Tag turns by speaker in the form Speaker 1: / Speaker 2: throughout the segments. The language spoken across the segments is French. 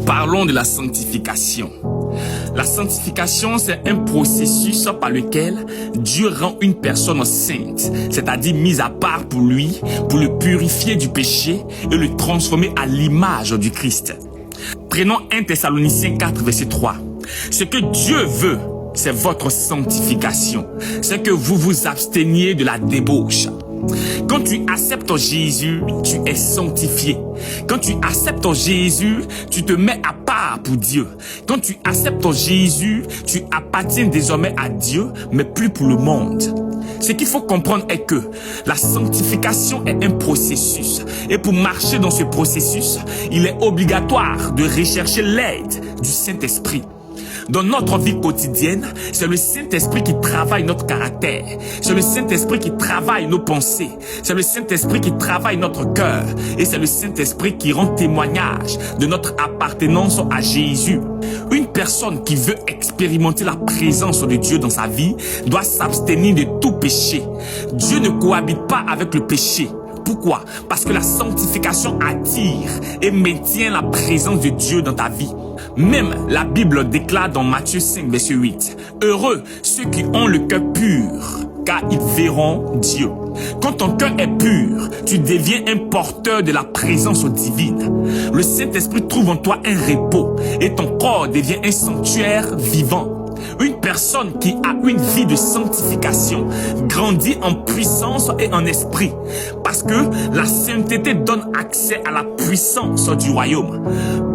Speaker 1: Parlons de la sanctification. La sanctification, c'est un processus par lequel Dieu rend une personne sainte, c'est-à-dire mise à part pour lui, pour le purifier du péché et le transformer à l'image du Christ. Prenons 1 Thessaloniciens 4, verset 3. Ce que Dieu veut, c'est votre sanctification. C'est que vous vous absteniez de la débauche. Quand tu acceptes Jésus, tu es sanctifié. Quand tu acceptes Jésus, tu te mets à part pour Dieu. Quand tu acceptes Jésus, tu appartiens désormais à Dieu, mais plus pour le monde. Ce qu'il faut comprendre est que la sanctification est un processus. Et pour marcher dans ce processus, il est obligatoire de rechercher l'aide du Saint-Esprit. Dans notre vie quotidienne, c'est le Saint-Esprit qui travaille notre caractère. C'est le Saint-Esprit qui travaille nos pensées. C'est le Saint-Esprit qui travaille notre cœur. Et c'est le Saint-Esprit qui rend témoignage de notre appartenance à Jésus. Une personne qui veut expérimenter la présence de Dieu dans sa vie doit s'abstenir de tout péché. Dieu ne cohabite pas avec le péché. Pourquoi? Parce que la sanctification attire et maintient la présence de Dieu dans ta vie. Même la Bible déclare dans Matthieu 5, verset 8, « Heureux ceux qui ont le cœur pur, car ils verront Dieu. » Quand ton cœur est pur, tu deviens un porteur de la présence divine. Le Saint-Esprit trouve en toi un repos et ton corps devient un sanctuaire vivant. Une personne qui a une vie de sanctification grandit en puissance et en esprit parce que la sainteté donne accès à la puissance du royaume.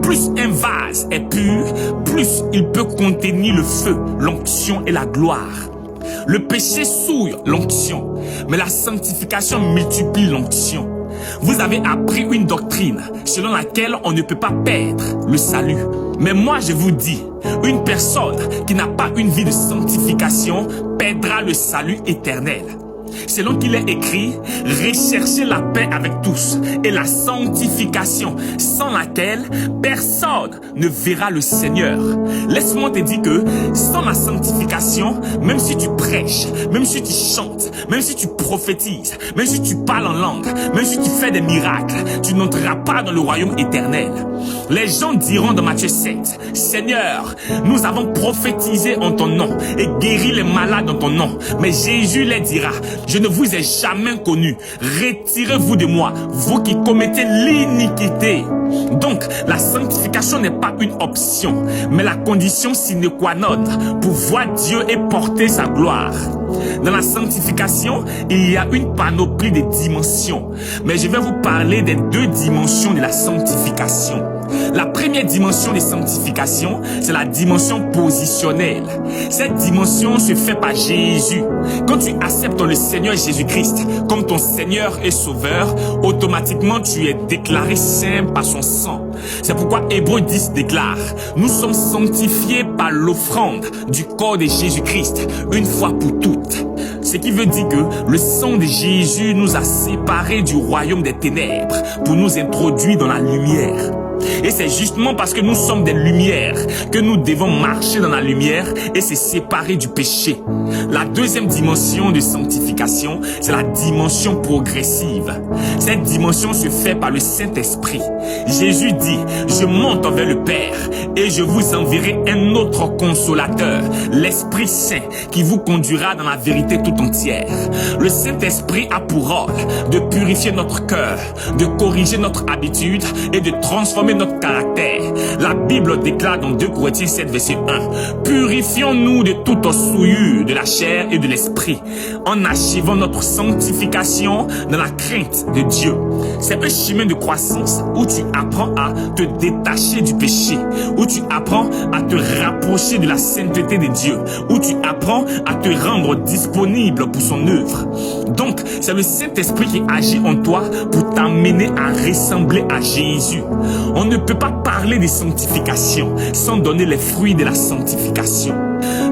Speaker 1: Plus un vase est pur, plus il peut contenir le feu, l'onction et la gloire. Le péché souille l'onction, mais la sanctification multiplie l'onction. Vous avez appris une doctrine selon laquelle on ne peut pas perdre le salut. Mais moi je vous dis, une personne qui n'a pas une vie de sanctification perdra le salut éternel. Selon qu'il est écrit, recherchez la paix avec tous et la sanctification, sans laquelle personne ne verra le Seigneur. Laisse-moi te dire que sans la sanctification, même si tu prêches, même si tu chantes, même si tu prophétises, même si tu parles en langue, même si tu fais des miracles, tu n'entreras pas dans le royaume éternel. Les gens diront dans Matthieu 7, « Seigneur, nous avons prophétisé en ton nom et guéri les malades en ton nom. » Mais Jésus les dira, « Je ne vous ai jamais connu. Retirez-vous de moi, vous qui commettez l'iniquité. » Donc, la sanctification n'est pas une option, mais la condition sine qua non pour voir Dieu et porter sa gloire. Dans la sanctification, il y a une panoplie de dimensions. Mais je vais vous parler des deux dimensions de la sanctification. La première dimension de sanctification, c'est la dimension positionnelle. Cette dimension se fait par Jésus. Quand tu acceptes le Seigneur Jésus-Christ comme ton Seigneur et Sauveur, automatiquement tu es déclaré saint par son sang. C'est pourquoi Hébreux 10 déclare, « Nous sommes sanctifiés par l'offrande du corps de Jésus-Christ, une fois pour toutes. » Ce qui veut dire que le sang de Jésus nous a séparés du royaume des ténèbres pour nous introduire dans la lumière. Et c'est justement parce que nous sommes des lumières que nous devons marcher dans la lumière et se séparer du péché. La deuxième dimension de sanctification, c'est la dimension progressive. Cette dimension se fait par le Saint-Esprit. Jésus dit, « Je monte vers le Père et je vous enverrai un autre consolateur, l'Esprit Saint, qui vous conduira dans la vérité tout entière. » Le Saint-Esprit a pour rôle de purifier notre cœur, de corriger notre habitude et de transformer notre caractère. La Bible déclare dans 2 Corinthiens 7, verset 1, « Purifions-nous de toute souillure de la chair et de l'esprit, en achevant notre sanctification dans la crainte de Dieu. » C'est un chemin de croissance où tu apprends à te détacher du péché, où tu apprends à te rapprocher de la sainteté de Dieu, où tu apprends à te rendre disponible pour son œuvre. Donc, c'est le Saint-Esprit qui agit en toi pour t'amener à ressembler à Jésus. On ne peut pas parler de sanctification sans donner les fruits de la sanctification.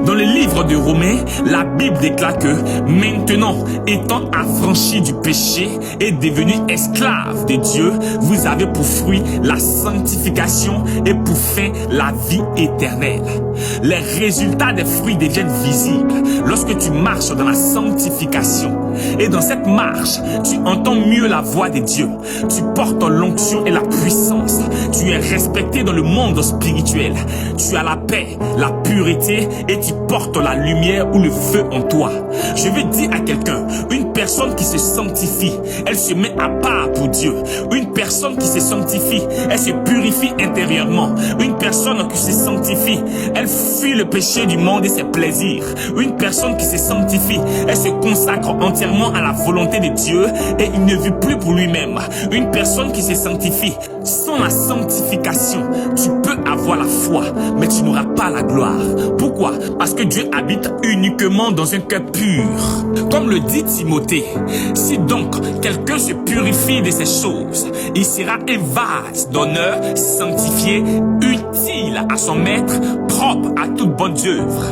Speaker 1: Dans le livre de Romains, la Bible déclare que maintenant, étant affranchis du péché et devenus esclaves de Dieu, vous avez pour fruit la sanctification et pour fin la vie éternelle. Les résultats des fruits deviennent visibles lorsque tu marches dans la sanctification. Et dans cette marche, tu entends mieux la voix de Dieu. Tu portes l'onction et la puissance. Tu es respecté dans le monde spirituel. Tu as la paix, la pureté et tu portes la lumière ou le feu en toi. Je veux dire à quelqu'un, une personne qui se sanctifie, elle se met à part pour Dieu. Une personne qui se sanctifie, elle se purifie intérieurement. Une personne qui se sanctifie, elle fuit le péché du monde et ses plaisirs. Une personne qui se sanctifie, elle se consacre entièrement à la volonté de Dieu et il ne vit plus pour lui-même. Une personne qui se sanctifie, sans la sanctification, tu peux avoir la foi, mais tu n'auras pas la gloire. Pourquoi? Parce que Dieu habite uniquement dans un cœur pur. Comme le dit Timothée, si donc quelqu'un se purifie de ces choses, il sera un vase d'honneur, sanctifié, utile à son maître, propre à toute bonne œuvre.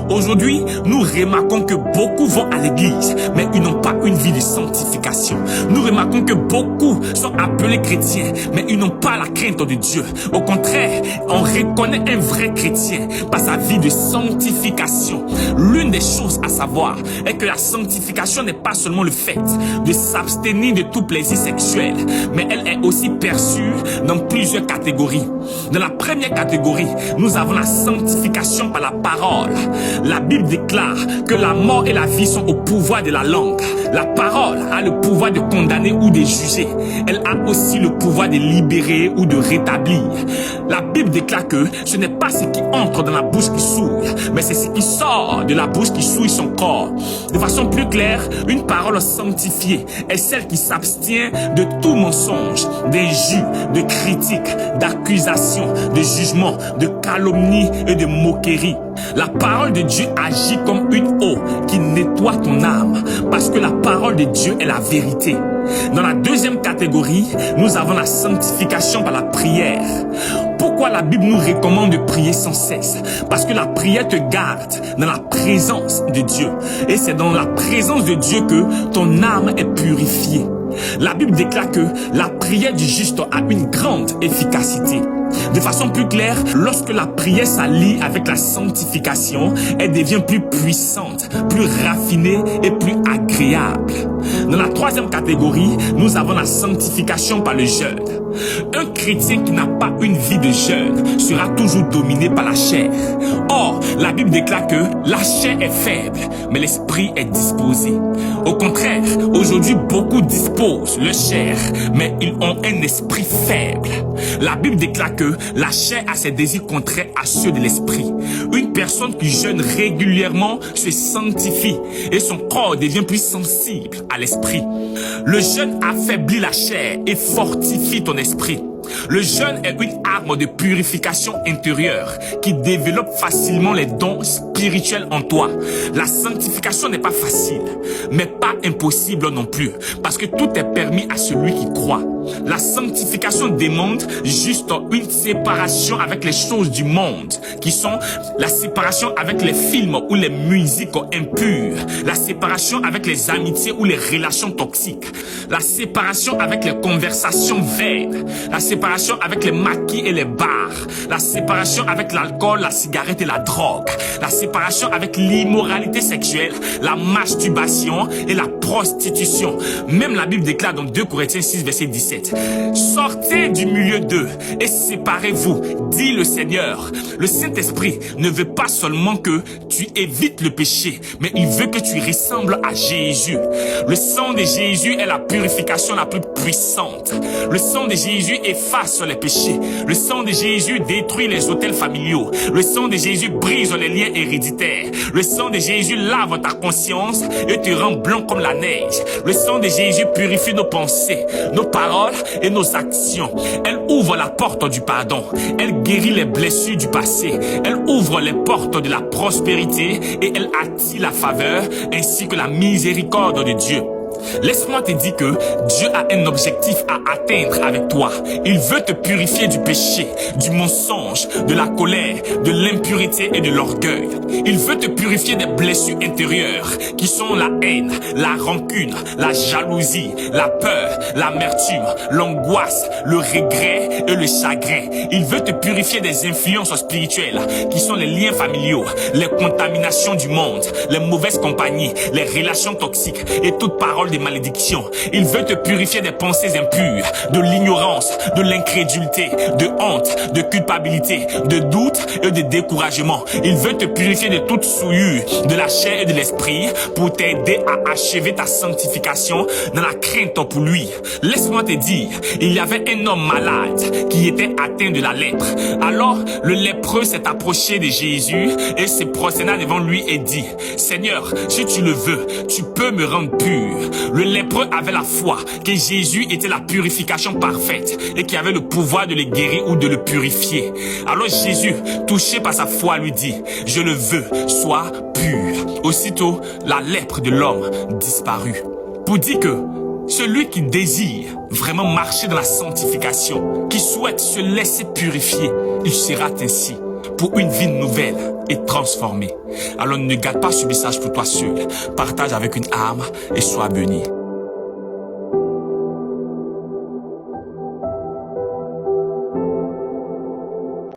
Speaker 1: Aujourd'hui, nous remarquons que beaucoup vont à l'église, mais ils n'ont pas une vie de sanctification. Nous remarquons que beaucoup sont appelés chrétiens, mais ils n'ont pas la crainte de Dieu. Au contraire, on reconnaît un vrai chrétien par sa vie de sanctification. L'une des choses à savoir est que la sanctification n'est pas seulement le fait de s'abstenir de tout plaisir sexuel, mais elle est aussi perçue dans plusieurs catégories. Dans la première catégorie, nous avons la sanctification par la parole. La Bible déclare que la mort et la vie sont au pouvoir de la langue. La parole a le pouvoir de condamner ou de juger. Elle a aussi le pouvoir de libérer ou de rétablir. La Bible déclare que ce n'est pas ce qui entre dans la bouche qui souille, mais c'est ce qui sort de la bouche qui souille son corps. De façon plus claire, une parole sanctifiée est celle qui s'abstient de tout mensonge, d'injure, de critique, d'accusation, de jugement, de calomnie et de moquerie. La parole de Dieu agit comme une eau qui nettoie ton âme, parce que la parole de Dieu est la vérité. Dans la deuxième catégorie, nous avons la sanctification par la prière. Pourquoi la Bible nous recommande de prier sans cesse? Parce que la prière te garde dans la présence de Dieu. Et c'est dans la présence de Dieu que ton âme est purifiée. La Bible déclare que la prière du juste a une grande efficacité. De façon plus claire, lorsque la prière s'allie avec la sanctification, elle devient plus puissante, plus raffinée et plus agréable. Dans la troisième catégorie, nous avons la sanctification par le jeûne. Un chrétien qui n'a pas une vie de jeûne sera toujours dominé par la chair. Or, la Bible déclare que la chair est faible, mais l'esprit est disposé. Au contraire, aujourd'hui, beaucoup disposent leur chair, mais ils ont un esprit faible. La Bible déclare que la chair a ses désirs contraires à ceux de l'esprit. Une personne qui jeûne régulièrement se sanctifie et son corps devient plus sensible à l'esprit. Le jeûne affaiblit la chair et fortifie ton esprit. Le jeûne est une arme de purification intérieure qui développe facilement les dons spirituels en toi. La sanctification n'est pas facile, mais pas impossible non plus, parce que tout est permis à celui qui croit. La sanctification demande juste une séparation avec les choses du monde, qui sont la séparation avec les films ou les musiques impures, la séparation avec les amitiés ou les relations toxiques, la séparation avec les conversations vaines, la séparation avec les maquis et les bars, la séparation avec l'alcool, la cigarette et la drogue, la séparation avec l'immoralité sexuelle, la masturbation et la prostitution. Même la Bible déclare dans 2 Corinthiens 6 verset 17, sortez du milieu d'eux et séparez-vous, dit le Seigneur. Le Saint-Esprit ne veut pas seulement que tu évites le péché, mais il veut que tu ressembles à Jésus. Le sang de Jésus est la purification la plus puissante. Le sang de Jésus efface les péchés. Le sang de Jésus détruit les autels familiaux. Le sang de Jésus brise les liens héréditaires. Le sang de Jésus lave ta conscience et te rend blanc comme la neige. Le sang de Jésus purifie nos pensées, nos paroles et nos actions. Elle ouvre la porte du pardon. Elle guérit les blessures du passé. Elle ouvre les portes de la prospérité et elle attire la faveur ainsi que la miséricorde de Dieu. Laisse-moi te dire que Dieu a un objectif à atteindre avec toi. Il veut te purifier du péché, du mensonge, de la colère, de l'impureté et de l'orgueil. Il veut te purifier des blessures intérieures qui sont la haine, la rancune, la jalousie, la peur, l'amertume, l'angoisse, le regret et le chagrin. Il veut te purifier des influences spirituelles qui sont les liens familiaux, les contaminations du monde, les mauvaises compagnies, les relations toxiques et toute parole de malédiction. Il veut te purifier des pensées impures, de l'ignorance, de l'incrédulité, de honte, de culpabilité, de doute et de découragement. Il veut te purifier de toute souillure, de la chair et de l'esprit pour t'aider à achever ta sanctification dans la crainte pour lui. Laisse-moi te dire, il y avait un homme malade qui était atteint de la lèpre. Alors, le lépreux s'est approché de Jésus et se prosterna devant lui et dit, Seigneur, si tu le veux, tu peux me rendre pur. Le lépreux avait la foi que Jésus était la purification parfaite et qu'il avait le pouvoir de le guérir ou de le purifier. Alors Jésus, touché par sa foi, lui dit, je le veux, sois pur. Aussitôt, la lèpre de l'homme disparut. Pour dire que celui qui désire vraiment marcher dans la sanctification, qui souhaite se laisser purifier, il sera ainsi pour une vie nouvelle et transformée. Alors ne garde pas ce message pour toi seul. Partage avec une âme et sois béni.